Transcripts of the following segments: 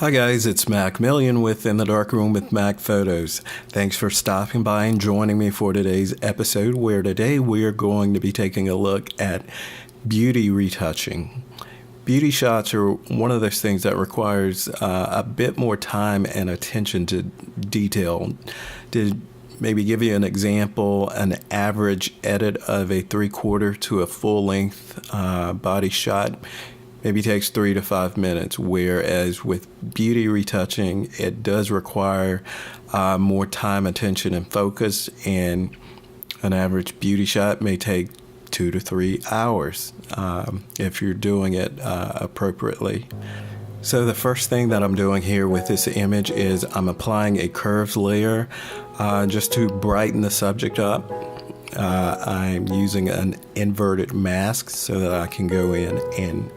Hi guys, it's Mack with In the Dark Room with Mack Photos. Thanks for stopping by and joining me for today's episode, where today we are going to be taking a look at beauty retouching. Beauty shots are one of those things that requires a bit more time and attention to detail. To maybe give you an example, an average edit of a 3/4 to a full-length body shot maybe takes 3 to 5 minutes, whereas with beauty retouching, it does require more time, attention, and focus, and an average beauty shot may take 2 to 3 hours if you're doing it appropriately. So the first thing that I'm doing here with this image is I'm applying a curves layer just to brighten the subject up. I'm using an inverted mask so that I can go in and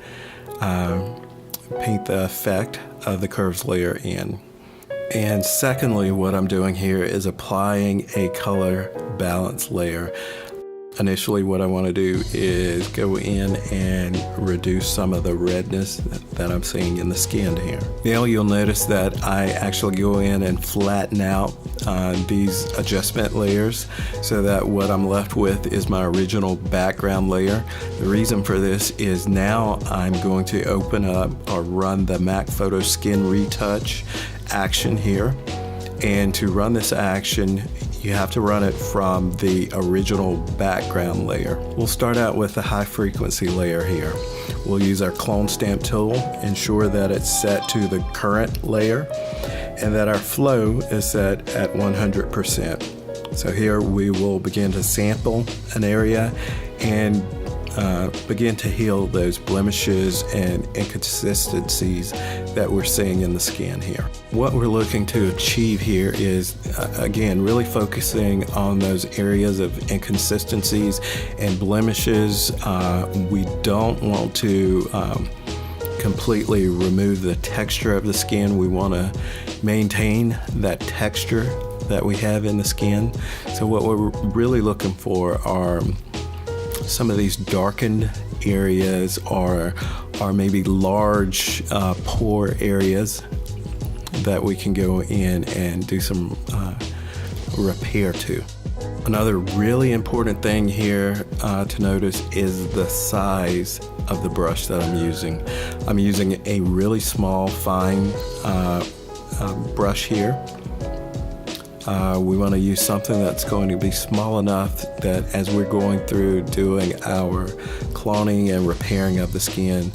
paint the effect of the curves layer in. And secondly, what I'm doing here is applying a color balance layer. Initially, what I want to do is go in and reduce some of the redness that I'm seeing in the skin here. Now you'll notice that I actually go in and flatten out these adjustment layers so that what I'm left with is my original background layer. The reason for this is now I'm going to open up or run the Mack Fotos Skin Retouch action here. And to run this action, you have to run it from the original background layer. We'll start out with the high frequency layer here. We'll use our clone stamp tool, ensure that it's set to the current layer, and that our flow is set at 100%. So here we will begin to sample an area and begin to heal those blemishes and inconsistencies that we're seeing in the skin here. What we're looking to achieve here is, again, really focusing on those areas of inconsistencies and blemishes. We don't want to completely remove the texture of the skin. We want to maintain that texture that we have in the skin. So what we're really looking for are some of these darkened areas or maybe large pore areas that we can go in and do some repair to. Another really important thing here to notice is the size of the brush that I'm using. I'm using a really small, fine brush here. We want to use something that's going to be small enough that as we're going through doing our cloning and repairing of the skin,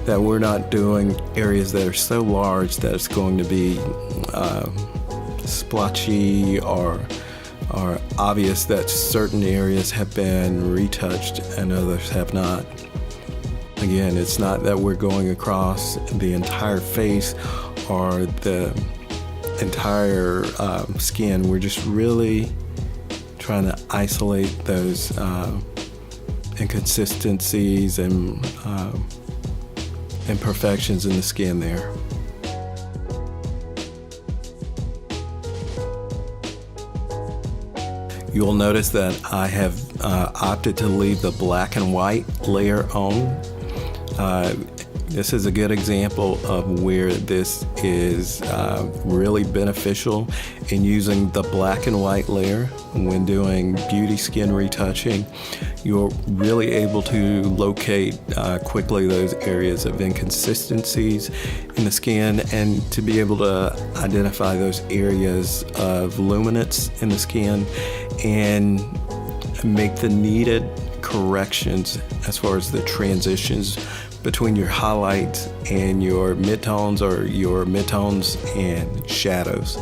that we're not doing areas that are so large that it's going to be splotchy or obvious that certain areas have been retouched and others have not. Again, it's not that we're going across the entire face or the entire skin. We're just really trying to isolate those inconsistencies and imperfections in the skin there. You'll notice that I have opted to leave the black and white layer on. This is a good example of where this is really beneficial in using the black and white layer when doing beauty skin retouching. You're really able to locate quickly those areas of inconsistencies in the skin and to be able to identify those areas of luminance in the skin and make the needed corrections as far as the transitions between your highlights and your midtones or your midtones and shadows.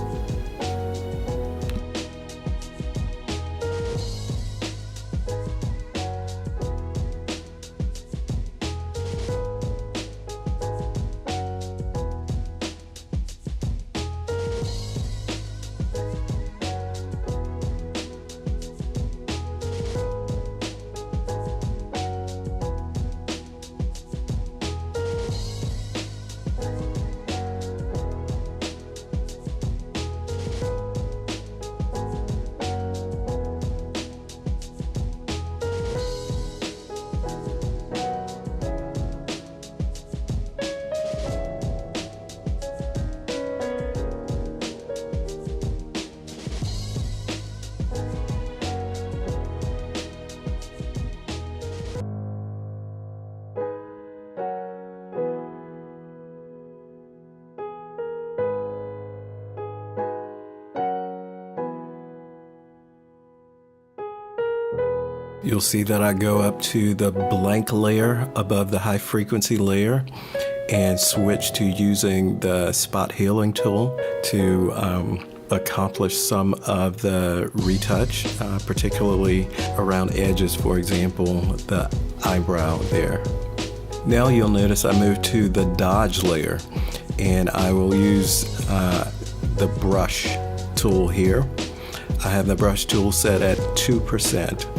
You'll see that I go up to the blank layer above the high frequency layer and switch to using the spot healing tool to accomplish some of the retouch, particularly around edges, for example, the eyebrow there. Now you'll notice I moved to the dodge layer, and I will use the brush tool here. I have the brush tool set at 2%.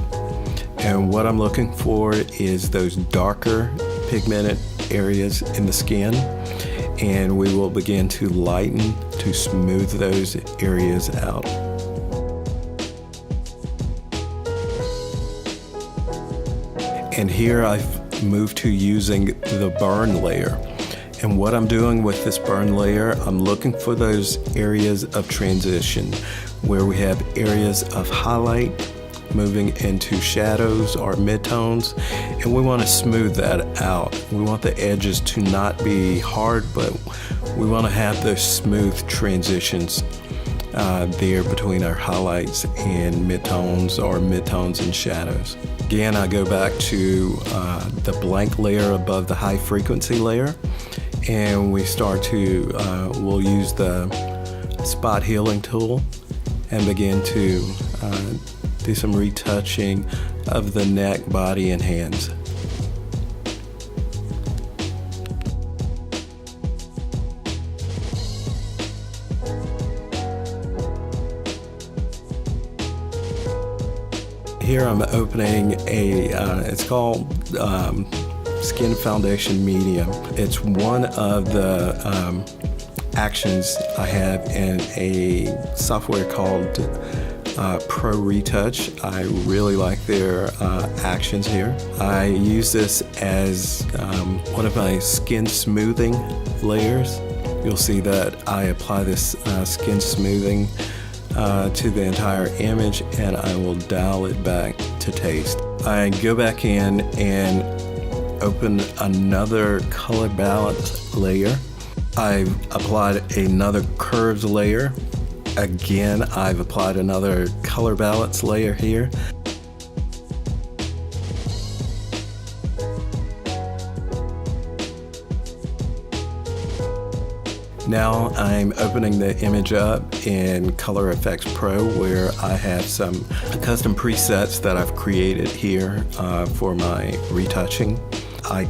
And what I'm looking for is those darker pigmented areas in the skin, and we will begin to lighten to smooth those areas out. And here I've moved to using the burn layer. And what I'm doing with this burn layer, I'm looking for those areas of transition where we have areas of highlight moving into shadows or midtones, and we want to smooth that out. We want the edges to not be hard, but we want to have those smooth transitions there between our highlights and midtones, or midtones and shadows. Again, I go back to the blank layer above the high frequency layer, and we start to, we'll use the spot healing tool and begin to do some retouching of the neck, body, and hands. Here I'm opening it's called Skin Foundation Medium. It's one of the actions I have in a software called Pro Retouch. I really like their actions here. I use this as one of my skin smoothing layers. You'll see that I apply this skin smoothing to the entire image, and I will dial it back to taste. I go back in and open another color balance layer. I've applied another curves layer. Again, I've applied another color balance layer here. Now I'm opening the image up in Color Effects Pro, where I have some custom presets that I've created here for my retouching. I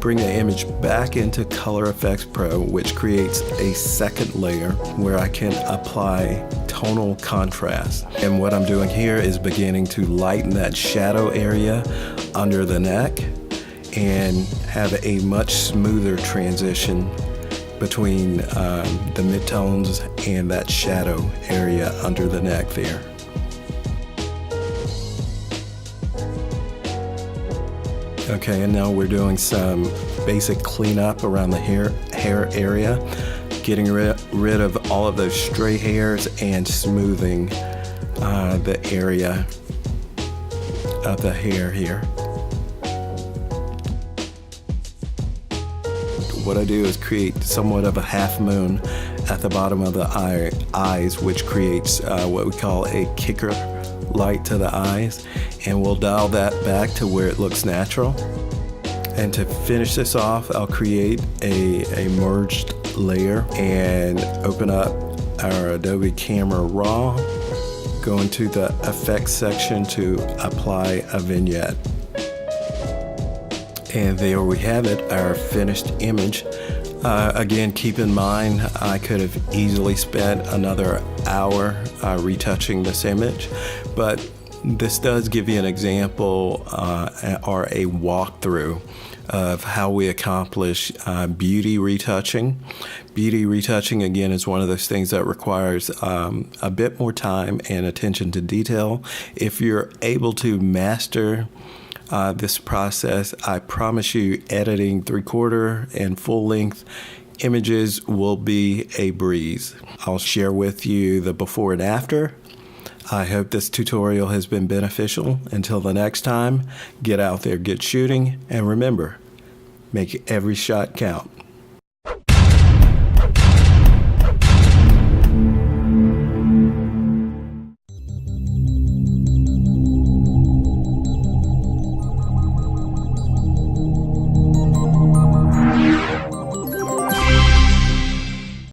bring the image back into Color Effects Pro, which creates a second layer where I can apply tonal contrast. And what I'm doing here is beginning to lighten that shadow area under the neck and have a much smoother transition between the midtones and that shadow area under the neck there. Okay, and now we're doing some basic cleanup around the hair area, getting rid of all of those stray hairs and smoothing the area of the hair here. What I do is create somewhat of a half moon at the bottom of the eyes, which creates what we call a kicker light to the eyes, and we'll dial that back to where it looks natural. And to finish this off, I'll create a merged layer and open up our Adobe Camera Raw, go into the effects section to apply a vignette. And there we have it, our finished image. Again, keep in mind, I could have easily spent another hour retouching this image, but this does give you an example or a walkthrough of how we accomplish beauty retouching. Beauty retouching, again, is one of those things that requires a bit more time and attention to detail. If you're able to master this process, I promise you editing 3/4 and full length images will be a breeze. I'll share with you the before and after. I hope this tutorial has been beneficial. Until the next time, get out there, get shooting, and remember, make every shot count.